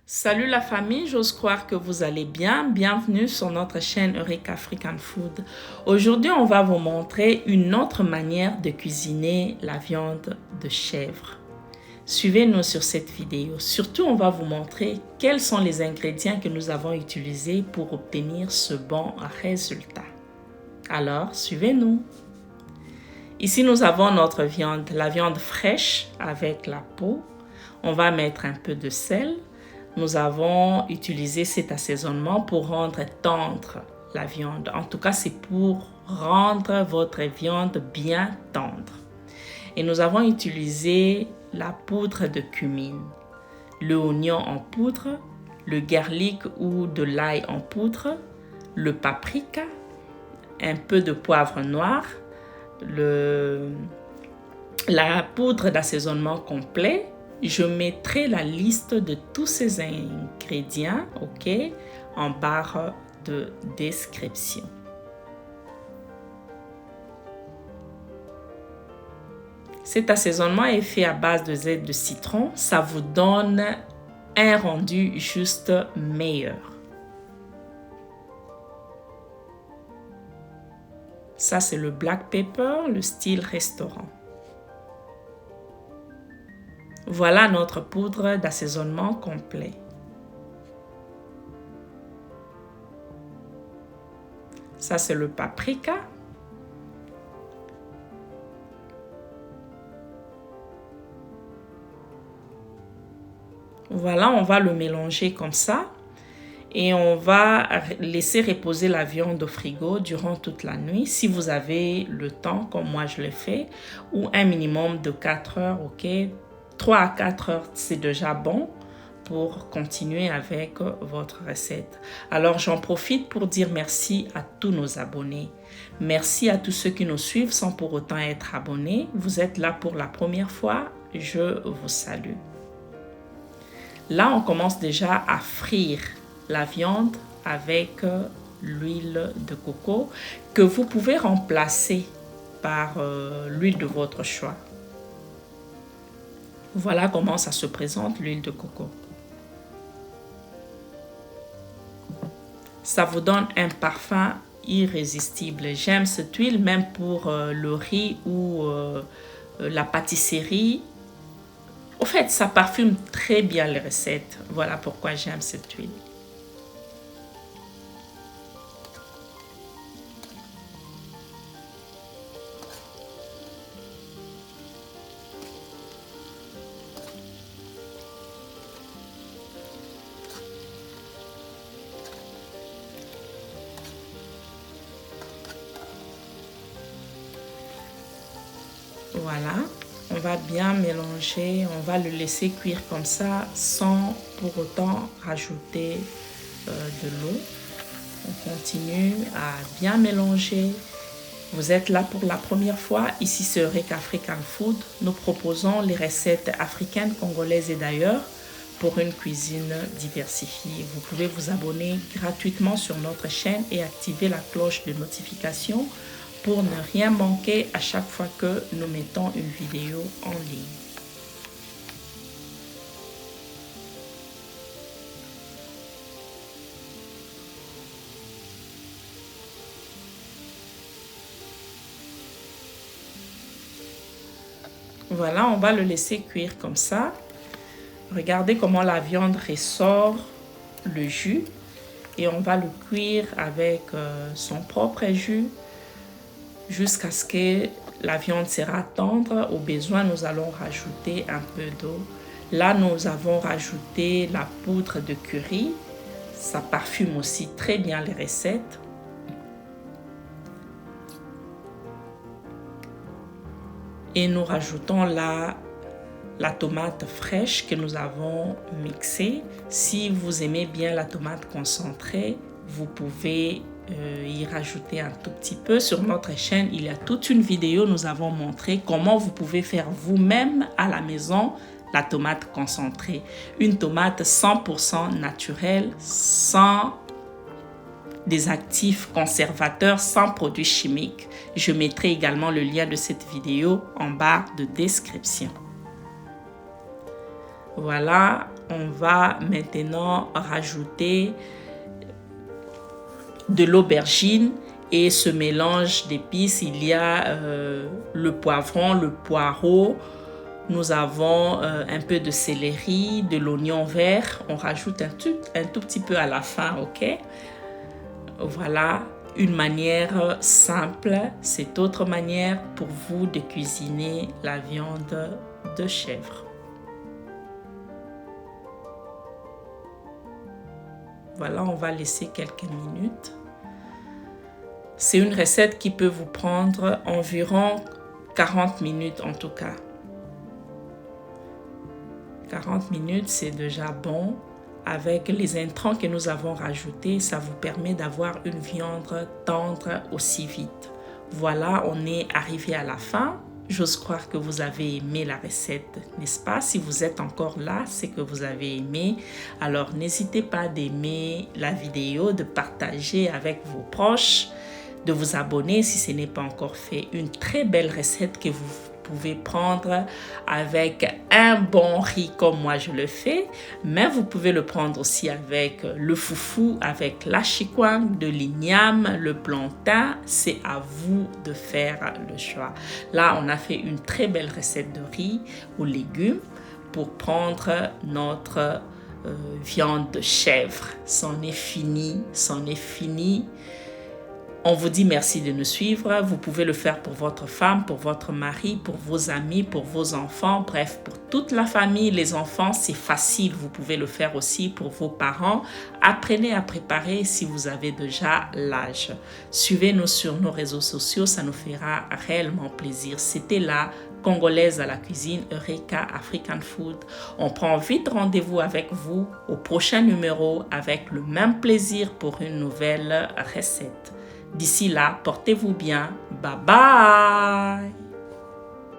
Salut la famille, j'ose croire que vous allez bien. Bienvenue sur notre chaîne Eureka African Food. Aujourd'hui, on va vous montrer une autre manière de cuisiner la viande de chèvre. Suivez-nous sur cette vidéo. Surtout, on va vous montrer quels sont les ingrédients que nous avons utilisés pour obtenir ce bon résultat. Alors, suivez-nous. Ici, nous avons notre viande, la viande fraîche avec la peau. On va mettre un peu de sel. Nous avons utilisé cet assaisonnement pour rendre tendre la viande. En tout cas, c'est pour rendre votre viande bien tendre. Et nous avons utilisé la poudre de cumin, le oignon en poudre, le garlic ou de l'ail en poudre, le paprika, un peu de poivre noir, la poudre d'assaisonnement complet. Je mettrai la liste de tous ces ingrédients, en barre de description. Cet assaisonnement est fait à base de zeste de citron. Ça vous donne un rendu juste meilleur. Ça, c'est le black pepper, le style restaurant. Voilà notre poudre d'assaisonnement complet. Ça, c'est le paprika. Voilà, on va le mélanger comme ça. Et on va laisser reposer la viande au frigo durant toute la nuit, si vous avez le temps, comme moi je l'ai fait, ou un minimum de 4 heures, 3 à 4 heures, c'est déjà bon pour continuer avec votre recette. Alors, j'en profite pour dire merci à tous nos abonnés. Merci à tous ceux qui nous suivent sans pour autant être abonnés. Vous êtes là pour la première fois. Je vous salue. Là, on commence déjà à frire la viande avec l'huile de coco que vous pouvez remplacer par l'huile de votre choix. Voilà comment ça se présente, l'huile de coco. Ça vous donne un parfum irrésistible. J'aime cette huile même pour le riz ou la pâtisserie. Au fait, ça parfume très bien les recettes. Voilà pourquoi j'aime cette huile. Voilà, on va bien mélanger, on va le laisser cuire comme ça sans pour autant rajouter de l'eau. On continue à bien mélanger. Vous êtes là pour la première fois, ici c'est Eureka African Food. Nous proposons les recettes africaines, congolaises et d'ailleurs pour une cuisine diversifiée. Vous pouvez vous abonner gratuitement sur notre chaîne et activer la cloche de notification pour ne rien manquer à chaque fois que nous mettons une vidéo en ligne. Voilà, on va le laisser cuire comme ça. Regardez comment la viande ressort le jus et on va le cuire avec son propre jus jusqu'à ce que la viande sera tendre. Au besoin, nous allons rajouter un peu d'eau. Là, nous avons rajouté la poudre de curry. Ça parfume aussi très bien les recettes. Et nous rajoutons la tomate fraîche que nous avons mixée. Si vous aimez bien la tomate concentrée, vous pouvez y rajouter un tout petit peu. Sur notre chaîne, il y a toute une vidéo, nous avons montré comment vous pouvez faire vous-même à la maison la tomate concentrée. Une tomate 100% naturelle, sans des actifs conservateurs, sans produits chimiques. Je mettrai également le lien de cette vidéo en barre de description. Voilà, on va maintenant rajouter de l'aubergine et ce mélange d'épices. Il y a le poivron, le poireau. Nous avons un peu de céleri, de l'oignon vert. On rajoute un tout petit peu à la fin, ok? Voilà une manière simple. C'est autre manière pour vous de cuisiner la viande de chèvre. Voilà, on va laisser quelques minutes. C'est une recette qui peut vous prendre environ 40 minutes en tout cas. 40 minutes, c'est déjà bon. Avec les intrants que nous avons rajoutés, ça vous permet d'avoir une viande tendre aussi vite. Voilà, on est arrivé à la fin. J'ose croire que vous avez aimé la recette, n'est-ce pas? Si vous êtes encore là, c'est que vous avez aimé. Alors, n'hésitez pas d'aimer la vidéo, de partager avec vos proches, de vous abonner si ce n'est pas encore fait. Une très belle recette que vous pouvez prendre avec un bon riz comme moi je le fais, mais vous pouvez le prendre aussi avec le foufou, avec la chikwang, de l'igname, le plantain. C'est à vous de faire le choix. Là, on a fait une très belle recette de riz aux légumes pour prendre notre viande de chèvre. C'en est fini, c'en est fini. On vous dit merci de nous suivre. Vous pouvez le faire pour votre femme, pour votre mari, pour vos amis, pour vos enfants. Bref, pour toute la famille, les enfants, c'est facile. Vous pouvez le faire aussi pour vos parents. Apprenez à préparer si vous avez déjà l'âge. Suivez-nous sur nos réseaux sociaux, ça nous fera réellement plaisir. C'était la Congolaise à la cuisine, Eureka African Food. On prend vite rendez-vous avec vous au prochain numéro avec le même plaisir pour une nouvelle recette. D'ici là, portez-vous bien. Bye bye!